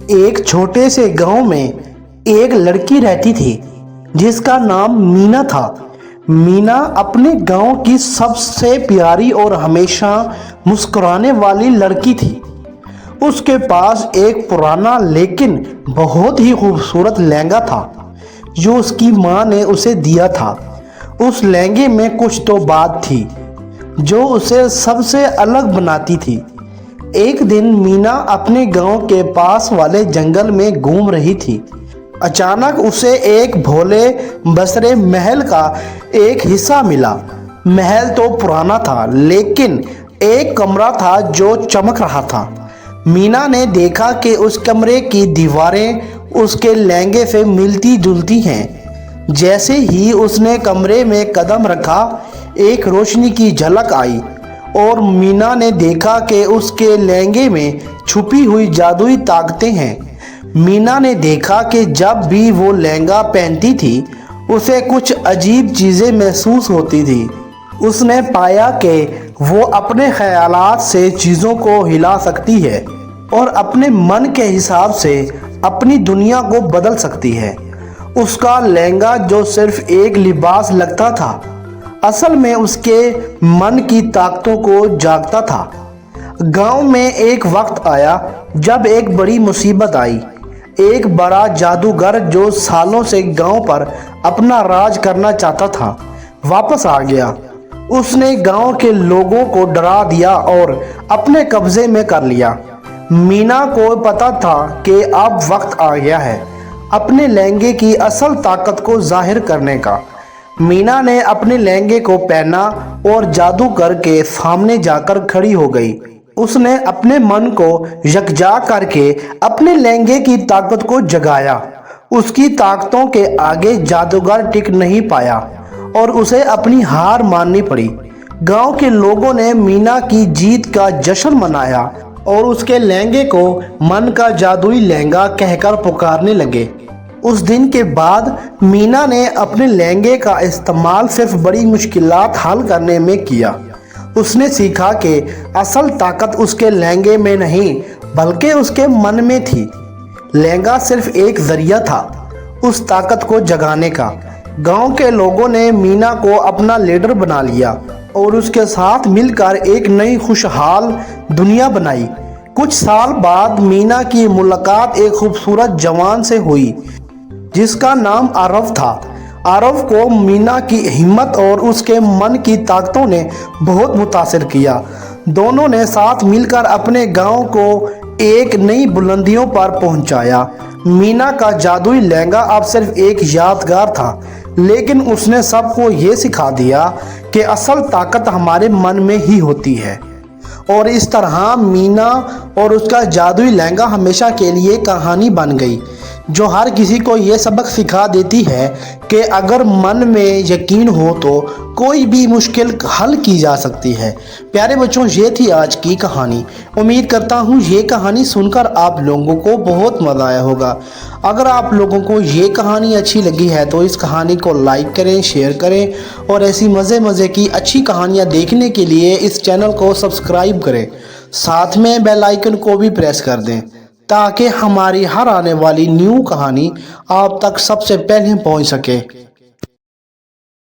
ایک چھوٹے سے گاؤں میں ایک لڑکی رہتی تھی جس کا نام مینا تھا۔ مینا اپنے گاؤں کی سب سے پیاری اور ہمیشہ مسکرانے والی لڑکی تھی۔ اس کے پاس ایک پرانا لیکن بہت ہی خوبصورت لہنگا تھا جو اس کی ماں نے اسے دیا تھا۔ اس لہنگے میں کچھ تو بات تھی جو اسے سب سے الگ بناتی تھی۔ ایک دن مینا اپنے گاؤں کے پاس والے جنگل میں گھوم رہی تھی۔ اچانک اسے ایک بھولے بسرے محل کا ایک حصہ ملا۔ محل تو پرانا تھا لیکن ایک کمرہ تھا جو چمک رہا تھا۔ مینا نے دیکھا کہ اس کمرے کی دیواریں اس کے لہنگے سے ملتی جلتی ہیں۔ جیسے ہی اس نے کمرے میں قدم رکھا ایک روشنی کی جھلک آئی اور مینا نے دیکھا کہ اس کے لہنگے میں چھپی ہوئی جادوئی طاقتیں ہیں۔ مینا نے دیکھا کہ جب بھی وہ لہنگا پہنتی تھی اسے کچھ عجیب چیزیں محسوس ہوتی تھی۔ اس نے پایا کہ وہ اپنے خیالات سے چیزوں کو ہلا سکتی ہے اور اپنے من کے حساب سے اپنی دنیا کو بدل سکتی ہے۔ اس کا لہنگا جو صرف ایک لباس لگتا تھا اصل میں اس کے من کی طاقتوں کو جاگتا تھا۔ گاؤں میں ایک وقت آیا جب ایک بڑی مصیبت آئی۔ ایک بڑا جادوگر جو سالوں سے گاؤں پر اپنا راج کرنا چاہتا تھا واپس آ گیا۔ اس نے گاؤں کے لوگوں کو ڈرا دیا اور اپنے قبضے میں کر لیا۔ مینا کو پتا تھا کہ اب وقت آ گیا ہے اپنے لہنگے کی اصل طاقت کو ظاہر کرنے کا۔ مینا نے اپنے لہنگے کو پہنا اور جادوگر کے سامنے جا کر کھڑی ہو گئی۔ اس نے اپنے من کو یکجا کر کے اپنے لہنگے کی طاقت کو جگایا۔ اس کی طاقتوں کے آگے جادوگر ٹک نہیں پایا اور اسے اپنی ہار ماننی پڑی۔ گاؤں کے لوگوں نے مینا کی جیت کا جشن منایا اور اس کے لہنگے کو من کا جادوئی لہنگا کہہ کر پکارنے لگے۔ اس دن کے بعد مینا نے اپنے لہنگے کا استعمال صرف بڑی مشکلات حل کرنے میں کیا۔ اس نے سیکھا کہ اصل طاقت اس کے لہنگے میں نہیں بلکہ اس کے من میں تھی۔ لہنگا صرف ایک ذریعہ تھا اس طاقت کو جگانے کا۔ گاؤں کے لوگوں نے مینا کو اپنا لیڈر بنا لیا اور اس کے ساتھ مل کر ایک نئی خوشحال دنیا بنائی۔ کچھ سال بعد مینا کی ملاقات ایک خوبصورت جوان سے ہوئی جس کا نام عارف تھا۔ عارف کو مینا کی ہمت اور اس کے من کی طاقتوں نے بہت متاثر کیا۔ دونوں نے ساتھ مل کر اپنے گاؤں کو ایک نئی بلندیوں پر پہنچایا۔ مینا کا جادوئی لہنگا اب صرف ایک یادگار تھا لیکن اس نے سب کو یہ سکھا دیا کہ اصل طاقت ہمارے من میں ہی ہوتی ہے۔ اور اس طرح مینا اور اس کا جادوئی لہنگا ہمیشہ کے لیے کہانی بن گئی جو ہر کسی کو یہ سبق سکھا دیتی ہے کہ اگر من میں یقین ہو تو کوئی بھی مشکل حل کی جا سکتی ہے۔ پیارے بچوں، یہ تھی آج کی کہانی۔ امید کرتا ہوں یہ کہانی سن کر آپ لوگوں کو بہت مزہ آیا ہوگا۔ اگر آپ لوگوں کو یہ کہانی اچھی لگی ہے تو اس کہانی کو لائک کریں، شیئر کریں اور ایسی مزے کی اچھی کہانیاں دیکھنے کے لیے اس چینل کو سبسکرائب کریں۔ ساتھ میں بیل آئیکن کو بھی پریس کر دیں تاکہ ہماری ہر آنے والی نیو کہانی آپ تک سب سے پہلے پہنچ سکے۔